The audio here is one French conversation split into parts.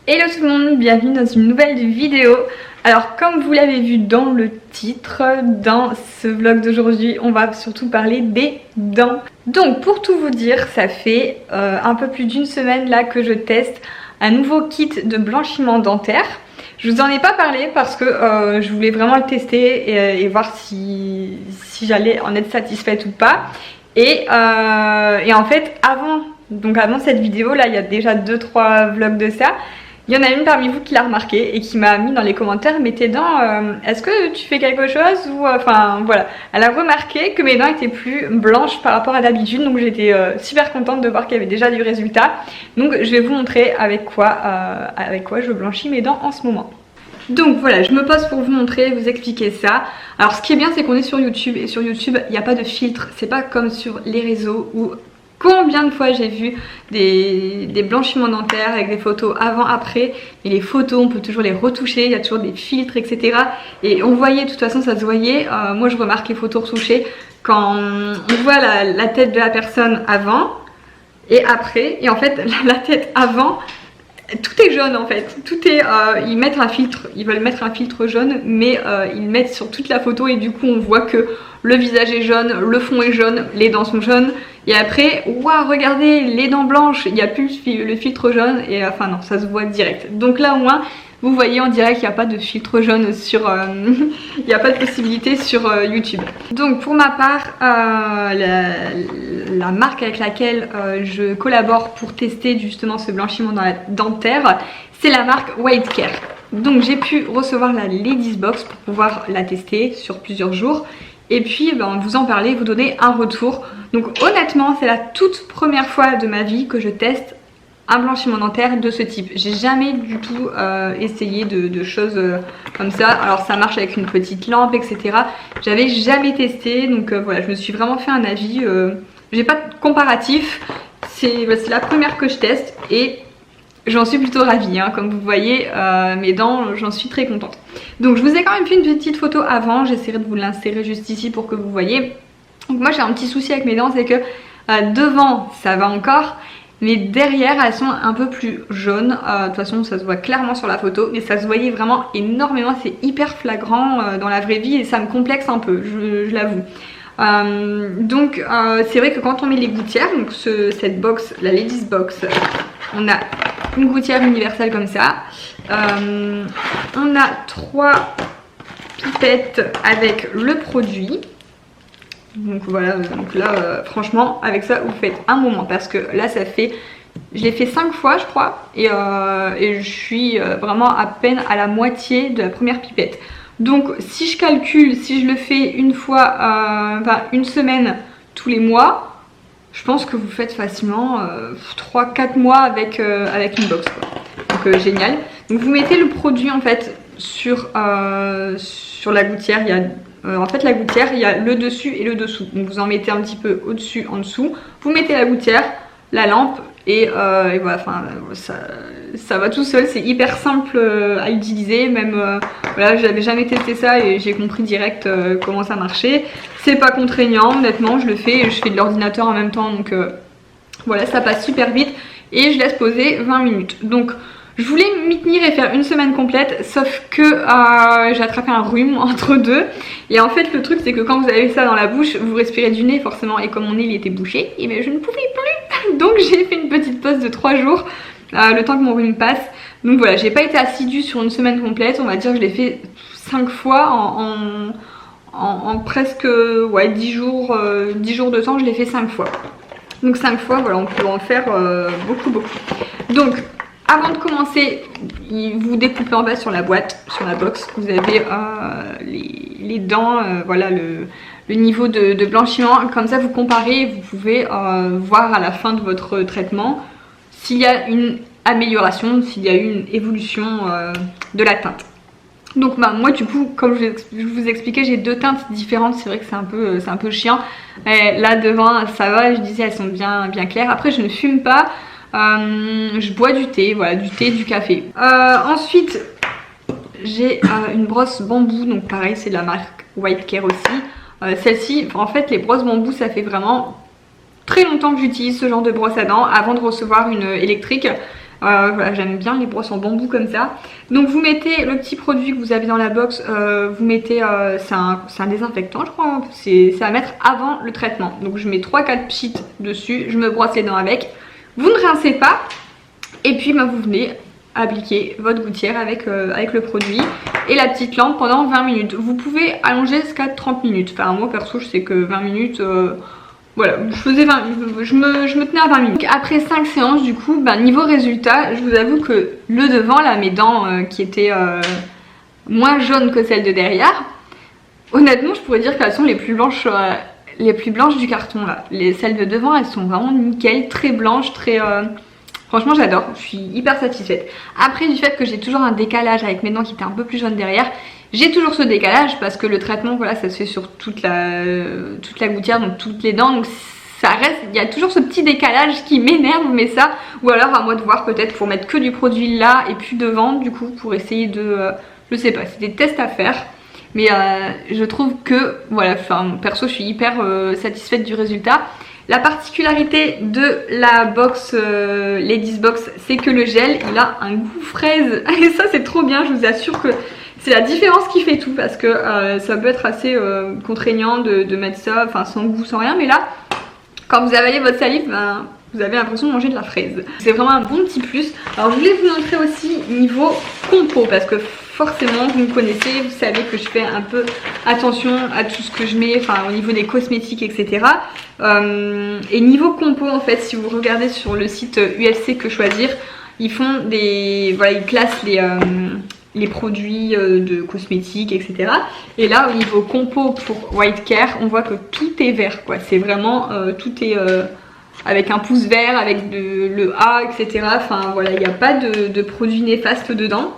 Hello tout le monde, bienvenue dans une nouvelle vidéo. Alors comme vous l'avez vu dans le titre, dans ce vlog d'aujourd'hui, on va surtout parler des dents. Donc pour tout vous dire, ça fait un peu plus d'une semaine là que je teste un nouveau kit de blanchiment dentaire. Je vous en ai pas parlé parce que je voulais vraiment le tester et voir si j'allais en être satisfaite ou pas. Et en fait avant cette vidéo là, il y a déjà 2-3 vlogs de ça. Il y en a une parmi vous qui l'a remarqué et qui m'a mis dans les commentaires: mais tes dents, est-ce que tu fais quelque chose ou enfin voilà. Elle a remarqué que mes dents étaient plus blanches par rapport à d'habitude, donc j'étais super contente de voir qu'il y avait déjà du résultat. Donc je vais vous montrer avec quoi je blanchis mes dents en ce moment. Donc voilà, je me pose pour vous montrer, vous expliquer ça. Alors ce qui est bien, c'est qu'on est sur YouTube et sur YouTube il n'y a pas de filtre, c'est pas comme sur les réseaux où combien de fois j'ai vu des blanchiments dentaires avec des photos avant-après, et les photos on peut toujours les retoucher, il y a toujours des filtres etc. Et on voyait, de toute façon ça se voyait, moi je remarque les photos retouchées quand on voit la tête de la personne avant et après, et en fait la tête avant, tout est jaune en fait, tout est, ils mettent un filtre, ils veulent mettre un filtre jaune, mais ils le mettent sur toute la photo et du coup on voit que le visage est jaune, le fond est jaune, les dents sont jaunes, et après, waouh, regardez les dents blanches, il n'y a plus le filtre jaune, et enfin non, ça se voit direct. Donc là au moins, vous voyez en direct qu'il n'y a pas de filtre jaune sur, il n'y a pas de possibilité sur YouTube. Donc pour ma part, la marque avec laquelle je collabore pour tester justement ce blanchiment dentaire, c'est la marque White Care. Donc j'ai pu recevoir la Ladies Box pour pouvoir la tester sur plusieurs jours. Et puis vous en parler, vous donner un retour. Donc honnêtement, c'est la toute première fois de ma vie que je teste un blanchiment dentaire de ce type. J'ai jamais du tout essayé de choses comme ça. Alors ça marche avec une petite lampe etc. J'avais jamais testé, donc voilà, je me suis vraiment fait un avis. J'ai pas de comparatif, c'est la première que je teste et j'en suis plutôt ravie, hein. Comme vous voyez, mes dents, j'en suis très contente. Donc je vous ai quand même fait une petite photo avant, j'essaierai de vous l'insérer juste ici pour que vous voyez. Donc moi j'ai un petit souci avec mes dents, c'est que devant ça va encore, mais derrière elles sont un peu plus jaunes. De toute façon ça se voit clairement sur la photo, mais ça se voyait vraiment énormément, c'est hyper flagrant dans la vraie vie et ça me complexe un peu, je l'avoue. Donc c'est vrai que quand on met les gouttières, donc cette box, la Ladies Box, on a une gouttière universelle comme ça, on a 3 pipettes avec le produit. Donc voilà, donc là franchement avec ça vous faites un moment, parce que là ça fait, je l'ai fait 5 fois je crois, et je suis vraiment à peine à la moitié de la première pipette. Donc si je calcule, si je le fais une fois, enfin une semaine tous les mois, je pense que vous faites facilement 3-4 mois avec une box quoi. Donc génial. Donc vous mettez le produit en fait sur la gouttière. Il y a en fait la gouttière, il y a le dessus et le dessous. Donc vous en mettez un petit peu au-dessus, en dessous. Vous mettez la gouttière, la lampe et voilà, enfin ça va tout seul. C'est hyper simple à utiliser. Même voilà, j'avais jamais testé ça et j'ai compris direct comment ça marchait. C'est pas contraignant, honnêtement, je le fais et je fais de l'ordinateur en même temps, donc voilà, ça passe super vite et je laisse poser 20 minutes. Donc je voulais m'y tenir et faire une semaine complète, sauf que j'ai attrapé un rhume entre deux. Et en fait le truc c'est que quand vous avez ça dans la bouche, vous respirez du nez forcément, et comme mon nez il était bouché, et bien je ne pouvais plus. Donc j'ai fait une petite pause de 3 jours, le temps que mon rhume passe. Donc voilà, j'ai pas été assidue sur une semaine complète, on va dire que je l'ai fait 5 fois en presque 10 jours de temps, je l'ai fait 5 fois. Donc 5 fois, voilà, on peut en faire beaucoup. Donc avant de commencer, vous découpez en bas sur la boîte, sur la box, vous avez les dents, voilà le niveau de blanchiment. Comme ça vous comparez, vous pouvez voir à la fin de votre traitement s'il y a une amélioration, s'il y a eu une évolution de la teinte. Donc moi du coup, comme je vous expliquais, j'ai 2 teintes différentes. C'est vrai que c'est un peu chiant. Mais là devant ça va, je disais elles sont bien claires. Après je ne fume pas, je bois du thé, voilà, du thé, du café. Ensuite j'ai une brosse bambou, donc pareil c'est de la marque White Care aussi. Celle-ci, en fait les brosses bambou ça fait vraiment très longtemps que j'utilise ce genre de brosse à dents avant de recevoir une électrique. Voilà, j'aime bien les brosses en bambou comme ça. Donc vous mettez le petit produit que vous avez dans la box, vous mettez, c'est un désinfectant je crois, hein. C'est à mettre avant le traitement. Donc je mets 3-4 pchits dessus, je me brosse les dents avec. Vous ne rincez pas et puis bah, vous venez appliquer votre gouttière avec le produit et la petite lampe pendant 20 minutes. Vous pouvez allonger jusqu'à 30 minutes. Enfin moi perso je sais que 20 minutes... voilà, je faisais 20, je me tenais à 20 minutes. Après 5 séances du coup, bah, niveau résultat, je vous avoue que le devant là, mes dents qui étaient moins jaunes que celles de derrière, honnêtement je pourrais dire qu'elles sont les plus blanches du carton là. Celles de devant elles sont vraiment nickel, très blanches, très... Franchement j'adore, je suis hyper satisfaite. Après du fait que j'ai toujours un décalage avec mes dents qui étaient un peu plus jaunes derrière, j'ai toujours ce décalage parce que le traitement voilà ça se fait sur toute la gouttière, donc toutes les dents, donc ça reste, il y a toujours ce petit décalage qui m'énerve, mais ça, ou alors à moi de voir peut-être pour mettre que du produit là et puis devant du coup pour essayer de, je sais pas, c'est des tests à faire. Mais je trouve que, voilà, enfin perso je suis hyper satisfaite du résultat. La particularité de la box Ladies Box, c'est que le gel, il a un goût fraise. Et ça c'est trop bien, je vous assure que c'est la différence qui fait tout. Parce que ça peut être assez contraignant de mettre ça, enfin sans goût, sans rien. Mais là, quand vous avalez votre salive, ben, vous avez l'impression de manger de la fraise. C'est vraiment un bon petit plus. Alors je voulais vous montrer aussi niveau compo, parce que forcément vous me connaissez, vous savez que je fais un peu attention à tout ce que je mets, enfin au niveau des cosmétiques, etc. Et niveau compo en fait, si vous regardez sur le site UFC Que Choisir, ils font des, voilà, ils classent les produits de cosmétiques, etc. Et là au niveau compo pour White Care, on voit que tout est vert quoi. C'est vraiment tout est avec un pouce vert, avec le A, etc. Enfin voilà, il n'y a pas de produits néfastes dedans.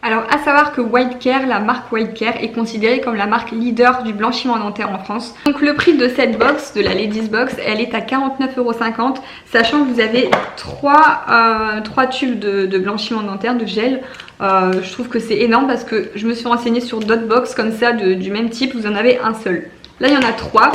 Alors à savoir que White Care, la marque White Care est considérée comme la marque leader du blanchiment dentaire en France. Donc le prix de cette box, de la Ladies Box, elle est à 49,50 €, sachant que vous avez 3 tubes de blanchiment dentaire, de gel. Je trouve que c'est énorme parce que je me suis renseignée sur d'autres box comme ça du même type, vous en avez un seul. Là il y en a 3.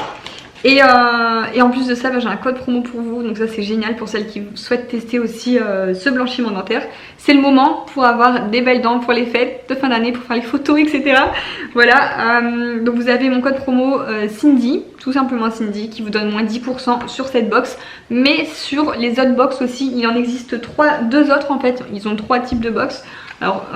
Et en plus de ça, bah, j'ai un code promo pour vous, donc ça c'est génial pour celles qui souhaitent tester aussi ce blanchiment dentaire. C'est le moment pour avoir des belles dents pour les fêtes de fin d'année, pour faire les photos, etc. Voilà, donc vous avez mon code promo Cindy, tout simplement Cindy, qui vous donne moins 10% sur cette box. Mais sur les autres box aussi, il en existe deux autres en fait, ils ont 3 types de box. Alors,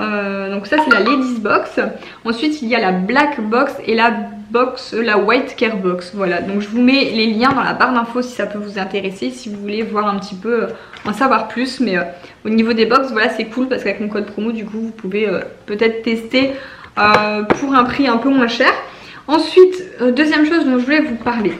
donc ça c'est la Ladies Box. Ensuite il y a la Black Box et la White Care Box. Voilà, donc je vous mets les liens dans la barre d'infos si ça peut vous intéresser, si vous voulez voir un petit peu, en savoir plus. Mais au niveau des box, voilà, c'est cool parce qu'avec mon code promo du coup vous pouvez peut-être tester pour un prix un peu moins cher. Ensuite, deuxième chose dont je voulais vous parler,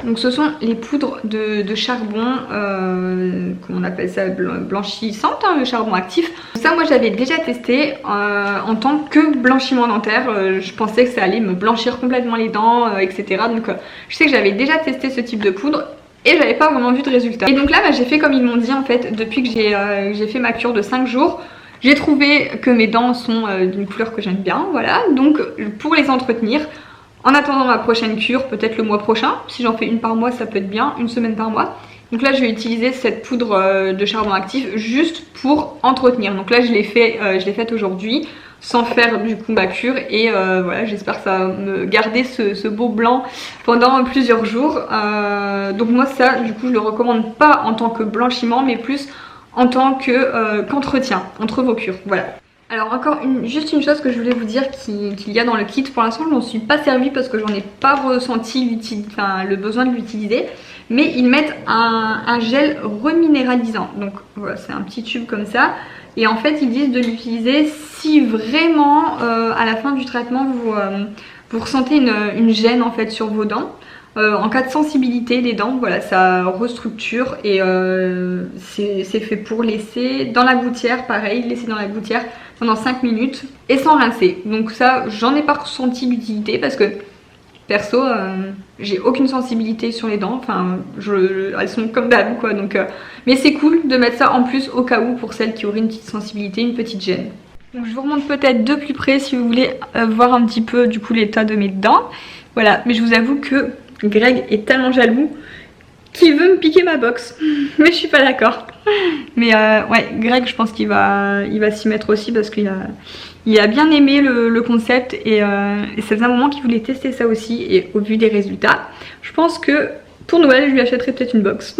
donc ce sont les poudres de charbon, comment on appelle ça, blanchissantes, hein, le charbon actif. Ça moi j'avais déjà testé en tant que blanchiment dentaire. Je pensais que ça allait me blanchir complètement les dents, etc. Donc je sais que j'avais déjà testé ce type de poudre et j'avais pas vraiment vu de résultat. Et donc là bah, j'ai fait comme ils m'ont dit en fait, depuis que j'ai fait ma cure de 5 jours. J'ai trouvé que mes dents sont d'une couleur que j'aime bien, voilà. Donc pour les entretenir, en attendant ma prochaine cure, peut-être le mois prochain, si j'en fais une par mois ça peut être bien, une semaine par mois. Donc là je vais utiliser cette poudre de charbon actif juste pour entretenir. Donc là je l'ai faite aujourd'hui sans faire du coup ma cure et voilà, j'espère que ça va me garder ce beau blanc pendant plusieurs jours. Donc moi ça du coup je le recommande pas en tant que blanchiment mais plus en tant qu'entretien entre vos cures, voilà. Alors encore juste une chose que je voulais vous dire qu'il y a dans le kit. Pour l'instant je m'en suis pas servi parce que j'en ai pas ressenti le besoin de l'utiliser. Mais ils mettent un gel reminéralisant. Donc voilà, c'est un petit tube comme ça. Et en fait ils disent de l'utiliser si vraiment à la fin du traitement vous ressentez une gêne en fait sur vos dents. En cas de sensibilité des dents, voilà, ça restructure et c'est fait pour laisser dans la gouttière, pareil, laisser dans la gouttière pendant 5 minutes et sans rincer. Donc ça, j'en ai pas ressenti l'utilité parce que perso, j'ai aucune sensibilité sur les dents, enfin, elles sont comme d'hab quoi. Donc, mais c'est cool de mettre ça en plus au cas où pour celles qui auraient une petite sensibilité, une petite gêne. Donc je vous remonte peut-être de plus près si vous voulez voir un petit peu du coup l'état de mes dents. Voilà, mais je vous avoue que Greg est tellement jaloux qui veut me piquer ma box. Mais je suis pas d'accord. Mais ouais, Greg, je pense qu'il va s'y mettre aussi parce qu'il a bien aimé le concept et ça faisait un moment qu'il voulait tester ça aussi. Et au vu des résultats, je pense que pour Noël, je lui achèterai peut-être une box.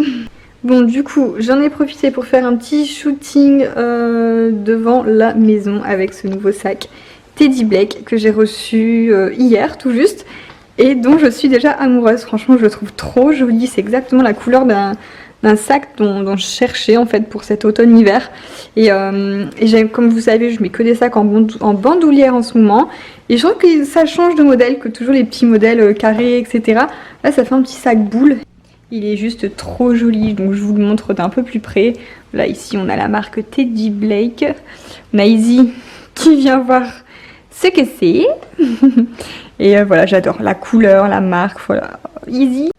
Bon, du coup, j'en ai profité pour faire un petit shooting devant la maison avec ce nouveau sac Teddy Blake que j'ai reçu hier tout juste et dont je suis déjà amoureuse. Franchement, je le trouve trop joli. C'est exactement la couleur d'un sac dont je cherchais en fait pour cet automne-hiver. Et comme vous savez, je mets que des sacs en bandoulière en ce moment. Et je trouve que ça change de modèle que toujours les petits modèles carrés, etc. Là, ça fait un petit sac boule. Il est juste trop joli, donc je vous le montre d'un peu plus près. Là, ici, on a la marque Teddy Blake. On a Izzy qui vient voir ce que c'est. Et voilà, j'adore la couleur, la marque, voilà. Izzy.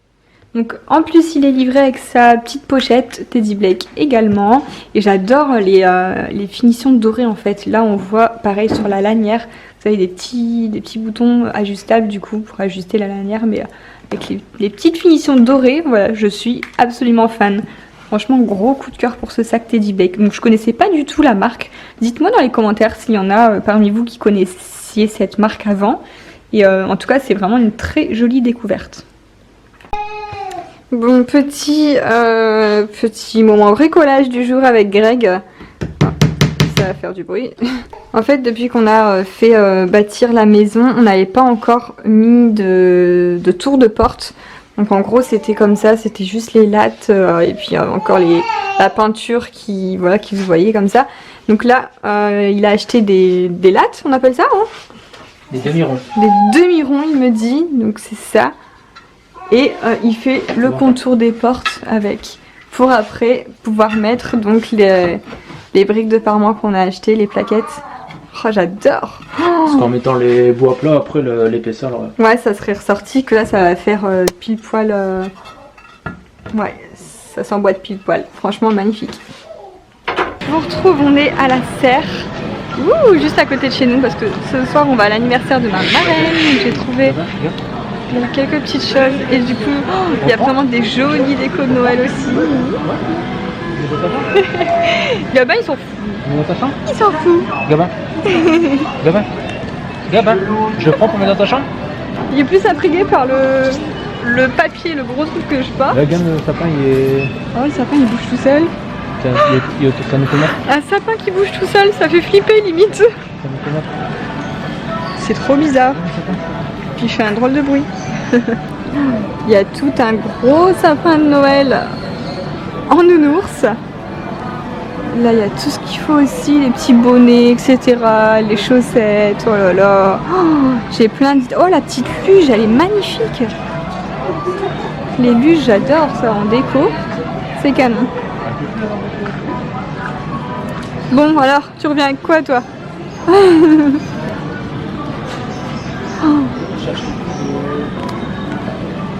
Donc en plus, il est livré avec sa petite pochette Teddy Blake également. Et j'adore les finitions dorées en fait. Là, on voit pareil sur la lanière. Vous avez des petits boutons ajustables du coup pour ajuster la lanière, mais avec les petites finitions dorées, voilà, je suis absolument fan. Franchement, gros coup de cœur pour ce sac Teddy Blake. Donc je connaissais pas du tout la marque. Dites-moi dans les commentaires s'il y en a parmi vous qui connaissiez cette marque avant. Et en tout cas, c'est vraiment une très jolie découverte. Bon, petit moment bricolage du jour avec Greg. Ça va faire du bruit. En fait, depuis qu'on a fait bâtir la maison, on n'avait pas encore mis de tour de porte. Donc en gros, c'était comme ça, c'était juste les lattes et puis encore la peinture qui vous voyez comme ça. Donc là, il a acheté des lattes, on appelle ça, hein? Des demi-ronds. Des demi-ronds, il me dit. Donc c'est ça. Et il fait le contour des portes avec, pour après pouvoir mettre donc les briques de parement qu'on a achetées, les plaquettes. Oh, j'adore. Parce qu'en mettant les bois plats, après l'épaisseur. Ouais, ça serait ressorti que là, ça va faire pile poil. Ouais, ça s'emboîte pile poil. Franchement, magnifique. Je vous retrouve, on est à la serre. Ouh, juste à côté de chez nous parce que ce soir, on va à l'anniversaire de ma marraine. J'ai trouvé quelques petites choses et du coup, il y a vraiment des jolis décos de Noël aussi. Gabin, ils sont fous. Ils sont fous. Gabin. Gabin. Je le prends pour mettre dans ta chambre. Il est plus intrigué par le papier, le gros truc que je porte. Regarde, le sapin, il est... Oh, le sapin, il bouge tout seul. Ça nous fait mal. Un sapin qui bouge tout seul, ça fait flipper limite. Ça nous fait mal. C'est trop bizarre. Puis il fait un drôle de bruit. Il y a tout un gros sapin de Noël en nounours. Là, il y a tout ce qu'il faut aussi, les petits bonnets, etc. Les chaussettes, oh là là. Oh, j'ai plein de... Oh, la petite luge, elle est magnifique. Les luges, j'adore ça en déco. C'est canon. Bon, alors, tu reviens avec quoi, toi?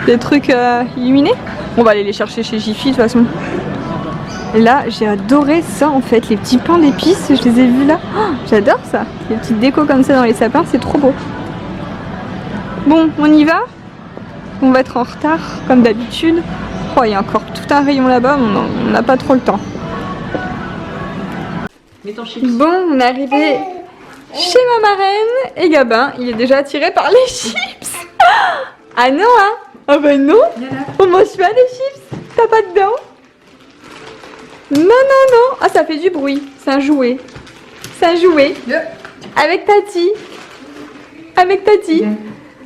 Des trucs illuminés? On va aller les chercher chez Jiffy de toute façon. Et là, j'ai adoré ça en fait, les petits pains d'épices, je les ai vus là. Oh, j'adore ça, les petites décos comme ça dans les sapins, c'est trop beau. Bon, on y va? On va être en retard comme d'habitude. Oh, il y a encore tout un rayon là-bas, on n'a pas trop le temps. Bon, on est arrivé chez ma marraine et Gabin, il est déjà attiré par les chips. Ah non, hein? Ah bah non, on mange pas des chips, t'as pas dedans? Non, non, non. Ah, ça fait du bruit. C'est un jouet. C'est un jouet. Avec Tati. Avec Tati.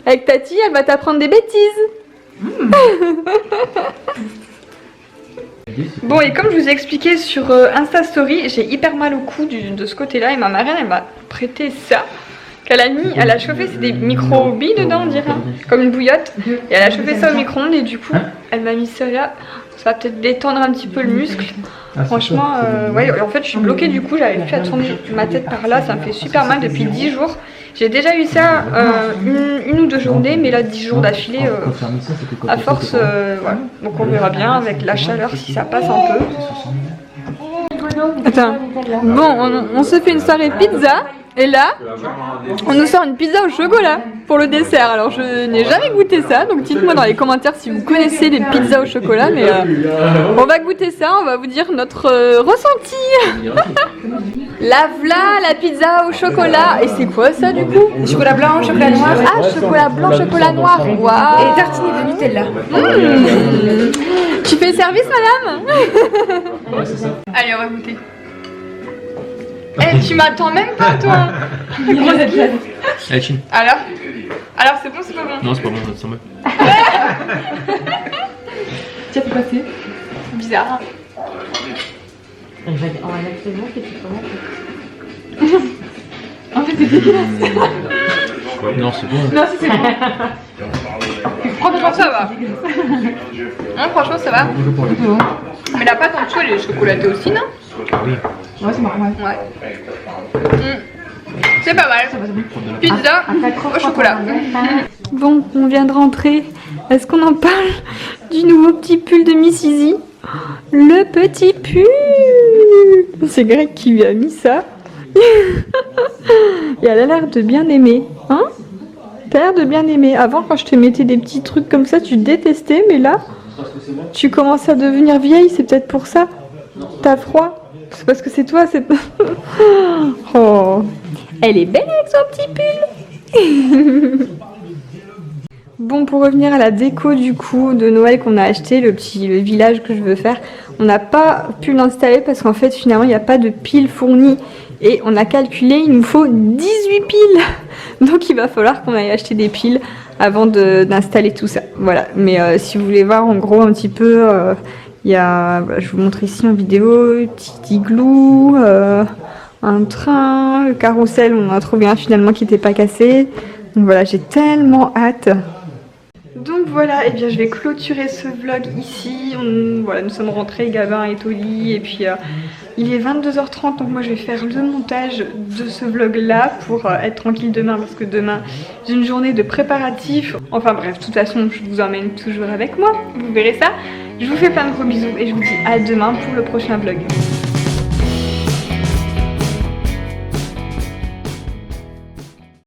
Avec Tati, elle va t'apprendre des bêtises. Bon, et comme je vous ai expliqué sur Insta Story, j'ai hyper mal au cou de ce côté-là. Et ma marraine, elle m'a prêté ça. Qu'elle a mis, elle a chauffé, c'est des micro-billes dedans, on dirait. Comme une bouillotte. Et elle a chauffé ça au micro-ondes. Et du coup, elle m'a mis ça là. Ça va peut-être détendre un petit peu le muscle. Franchement, ouais, en fait je suis bloquée du coup, j'avais plus à tourner ma tête par là, ça me fait super mal depuis 10 jours. J'ai déjà eu ça une ou deux journées, mais là 10 jours d'affilée, à force, voilà. Donc on verra bien avec la chaleur si ça passe un peu. Attends, bon, on se fait une soirée pizza Et là, on nous sort une pizza au chocolat pour le dessert. Alors je n'ai jamais goûté ça, donc dites-moi dans les commentaires si vous connaissez les pizzas au chocolat. Mais on va goûter ça, on va vous dire notre ressenti. La pizza au chocolat. Et c'est quoi ça du coup? Chocolat blanc, chocolat noir. Ah, chocolat blanc, chocolat noir. Waouh. Et tartine de Nutella. Tu fais service, madame? Ouais, c'est ça. Allez, on va goûter. Eh, tu m'attends même pas, toi. Allez, chine. Alors c'est bon, c'est pas bon? Non, c'est pas bon, ça me. Tu as fait passer. Bizarre. On va absolument que tu commences. En fait, c'est dégueulasse. Non, c'est bon. Non, c'est bon. Franchement, ça va. Non, franchement, ça va. Mais la pâte en dessous, elle est chocolatée aussi, non? Oui. Ouais, c'est marrant. Ouais. C'est pas mal. Pizza au chocolat. Bon, on vient de rentrer. Est-ce qu'on en parle du nouveau petit pull de Miss Izzy? Le petit pull. C'est Greg qui lui a mis ça. Et elle a l'air de bien aimer. Hein? T'as l'air de bien aimer. Avant, quand je te mettais des petits trucs comme ça, tu détestais. Mais là, tu commences à devenir vieille. C'est peut-être pour ça. T'as froid. C'est parce que c'est toi, c'est... Oh, elle est belle avec son petit pull. Bon, pour revenir à la déco du coup de Noël qu'on a acheté, le village que je veux faire, on n'a pas pu l'installer parce qu'en fait finalement il n'y a pas de piles fournies et on a calculé, il nous faut 18 piles. Donc il va falloir qu'on aille acheter des piles avant d'installer tout ça. Voilà, mais si vous voulez voir en gros un petit peu... il y a, voilà, je vous montre ici en vidéo, petit igloo, un train, le carrousel, on en a trouvé un finalement qui n'était pas cassé. Donc voilà, j'ai tellement hâte. Donc voilà, et bien je vais clôturer ce vlog ici. Voilà, nous sommes rentrés, Gabin est au lit et puis il est 22h30 donc moi je vais faire le montage de ce vlog là pour être tranquille demain parce que demain j'ai une journée de préparatifs. Enfin bref, de toute façon je vous emmène toujours avec moi, vous verrez ça. Je vous fais plein de gros bisous et je vous dis à demain pour le prochain vlog.